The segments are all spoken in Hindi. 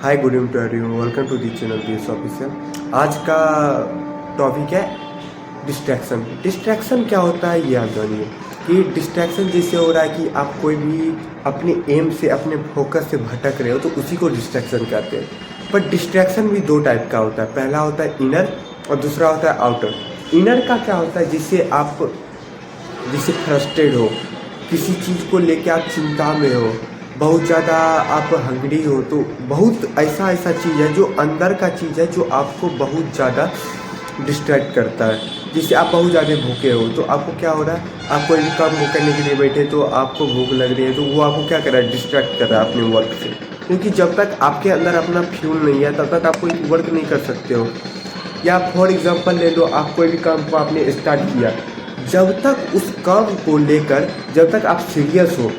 Hi good evening to everyone, welcome to the channel BS official. आज का टॉपिक है डिस्ट्रैक्शन। डिस्ट्रैक्शन क्या होता है ये आप जानिए कि डिस्ट्रैक्शन जैसे हो रहा है कि आप कोई भी अपने एम से अपने फोकस से भटक रहे हो तो उसी को डिस्ट्रैक्शन कहते हैं। पर डिस्ट्रैक्शन भी दो टाइप का होता है, पहला होता है इनर और दूसरा होता है आउटर। इनर का क्या होता है, जिससे फ्रस्ट्रेट हो, किसी चीज़ को लेके आप चिंता में हो, बहुत ज़्यादा आप हंगरी हो, तो बहुत ऐसा चीज़ है जो अंदर का चीज़ है जो आपको बहुत ज़्यादा डिस्ट्रैक्ट करता है। जिससे आप बहुत ज़्यादा भूखे हो तो आपको क्या हो रहा है, आप कोई भी काम को करने के लिए बैठे तो आपको भूख लग रही है तो वो आपको क्या कर रहा है, डिस्ट्रैक्ट कर रहा है अपने वर्क से। क्योंकि जब तक आपके अंदर अपना फ्यूल नहीं है तब तक आप कोई वर्क नहीं कर सकते हो। या फॉर एग्जांपल ले लो, आप कोई भी काम को आपने स्टार्ट किया, जब तक उस काम को लेकर जब तक आप सीरियस हो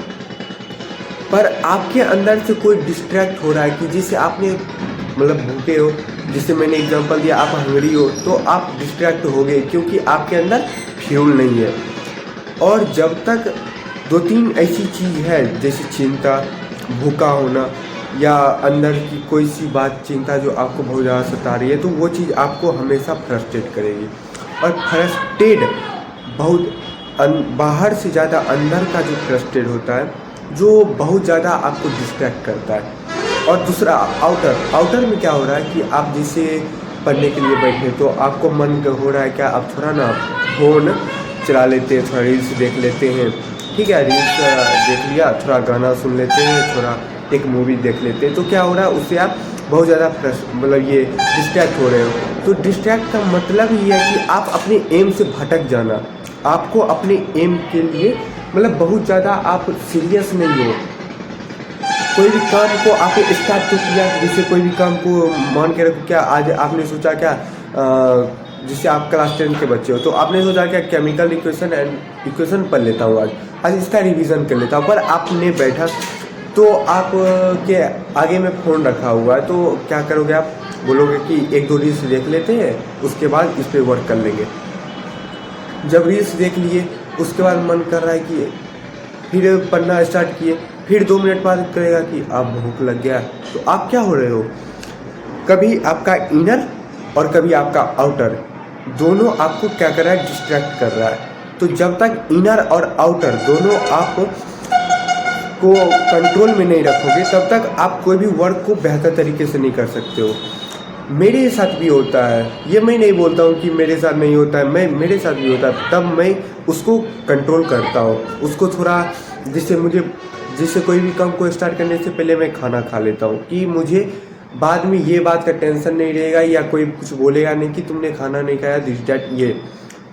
पर आपके अंदर से कोई डिस्ट्रैक्ट हो रहा है कि जिससे आपने मतलब भूखे हो, जिससे मैंने एग्जांपल दिया आप हंगरी हो, तो आप डिस्ट्रैक्ट हो गए क्योंकि आपके अंदर फ्यूल नहीं है। और जब तक दो तीन ऐसी चीज़ है जैसे चिंता, भूखा होना या अंदर की कोई सी बात चिंता जो आपको बहुत ज़्यादा सता रही है, तो वो चीज़ आपको हमेशा फ्रस्ट्रेट करेगी। और फ्रस्ट्रेट बहुत बाहर से ज़्यादा अंदर का जो फ्रस्ट्रेट होता है जो बहुत ज़्यादा आपको डिस्ट्रैक्ट करता है। और दूसरा आउटर में क्या हो रहा है कि आप जिसे पढ़ने के लिए बैठे तो आपको मन हो रहा है क्या, आप थोड़ा ना फ़ोन चला लेते हैं, थोड़ा रील्स देख लेते हैं, ठीक है, रील्स देख लिया, थोड़ा गाना सुन लेते हैं, थोड़ा एक मूवी देख लेते हैं, तो क्या हो रहा है उससे आप बहुत ज़्यादा मतलब ये डिस्ट्रैक्ट हो रहे हो। तो डिस्ट्रैक्ट का मतलब ये है कि आप अपने एम से भटक जाना, आपको अपने एम के लिए मतलब बहुत ज़्यादा आप सीरियस नहीं हो। कोई भी काम को आपने स्टार्ट तो किया, जैसे कोई भी काम को मान के रखो, क्या आज आपने सोचा क्या, जैसे आप क्लास 10 के बच्चे हो तो आपने सोचा क्या केमिकल इक्वेशन पढ़ लेता हूँ, आज इसका रिवीजन कर लेता हूँ, पर आपने बैठा तो आप के आगे में फ़ोन रखा हुआ है, तो क्या करोगे आप, बोलोगे कि एक दो रील्स देख लेते हैं उसके बाद इस पर वर्क कर लेंगे। जब रील्स देख लिए उसके बाद मन कर रहा है कि फिर पढ़ना स्टार्ट किए, फिर 2 मिनट बाद करेगा कि आप भूख लग गया, तो आप क्या हो रहे हो, कभी आपका इनर और कभी आपका आउटर दोनों आपको क्या कर रहा है, डिस्ट्रैक्ट कर रहा है। तो जब तक इनर और आउटर दोनों आप को कंट्रोल में नहीं रखोगे तब तक आप कोई भी वर्क को बेहतर तरीके से नहीं कर सकते हो। मेरे साथ भी होता है, ये मैं नहीं बोलता हूँ कि मेरे साथ नहीं होता है, मेरे साथ भी होता है, तब मैं उसको कंट्रोल करता हूँ, उसको थोड़ा जिससे कोई भी काम को स्टार्ट करने से पहले मैं खाना खा लेता हूँ कि मुझे बाद में ये बात का टेंशन नहीं रहेगा या कोई कुछ बोलेगा नहीं कि तुमने खाना नहीं खाया, दिस डैट ये।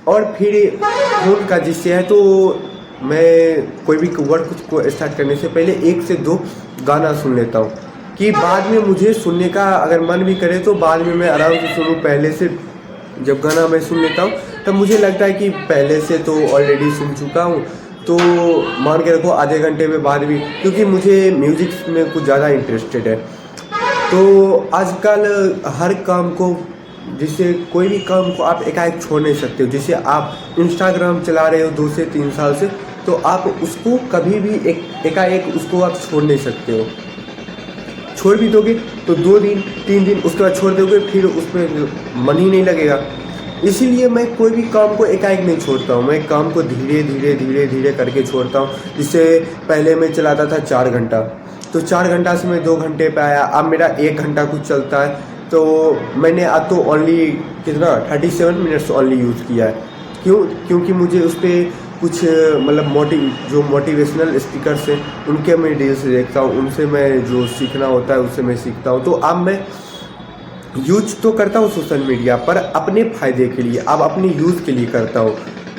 और फिर फोन का जिससे है तो मैं कोई भी वर्क को स्टार्ट करने से पहले 1 से 2 गाना सुन लेता हूँ कि बाद में मुझे सुनने का अगर मन भी करे तो बाद में मैं आराम से सुनूँ। पहले से जब गाना मैं सुन लेता हूँ तब मुझे लगता है कि पहले से तो ऑलरेडी सुन चुका हूँ, तो मान के रखो आधे घंटे में बाद भी, क्योंकि मुझे म्यूज़िक में कुछ ज़्यादा इंटरेस्टेड है। तो आजकल हर काम को, जिससे कोई भी काम को आप एकाएक छोड़ नहीं सकते हो। जैसे आप इंस्टाग्राम चला रहे हो 2 से 3 साल से, तो आप उसको कभी भी एकाएक उसको आप छोड़ नहीं सकते हो। छोड़ भी दोगे तो 2 दिन 3 दिन उसके बाद छोड़ दोगे, फिर उस पर मन ही नहीं लगेगा। इसीलिए मैं कोई भी काम को एकाएक नहीं छोड़ता हूँ, मैं काम को धीरे करके छोड़ता हूँ। जिससे पहले मैं चलाता था 4 घंटा, तो 4 घंटा से मैं 2 घंटे पे आया, अब मेरा 1 घंटा कुछ चलता है, तो मैंने अब तो ओनली कितना 37 मिनट्स ओनली यूज़ किया है। क्योंकि मुझे उस पर कुछ मतलब जो मोटिवेशनल स्पीकर्स हैं उनके मैं रील्स देखता हूँ, उनसे मैं जो सीखना होता है उससे मैं सीखता हूँ। तो अब मैं यूज तो करता हूँ सोशल मीडिया पर अपने फ़ायदे के लिए, अब अपने यूज़ के लिए करता हूँ।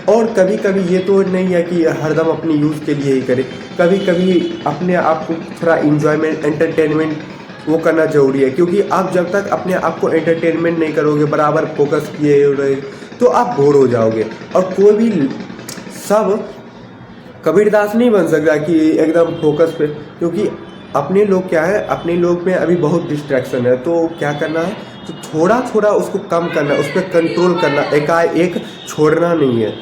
और कभी कभी ये तो नहीं है कि हरदम अपने यूज़ के लिए ही करें, कभी कभी अपने आप को थोड़ा इंजॉयमेंट एंटरटेनमेंट वो करना ज़रूरी है। क्योंकि आप जब तक अपने आप को एंटरटेनमेंट नहीं करोगे, बराबर फोकस किए रहे, तो आप बोर हो जाओगे। और कोई भी सब कबीरदास नहीं बन सकता कि एकदम फोकस पे, क्योंकि अपने लोग क्या है, अपने लोग में अभी बहुत डिस्ट्रैक्शन है। तो क्या करना है, तो थोड़ा थोड़ा उसको कम करना है, उस पर कंट्रोल करना, एकाएक छोड़ना नहीं है।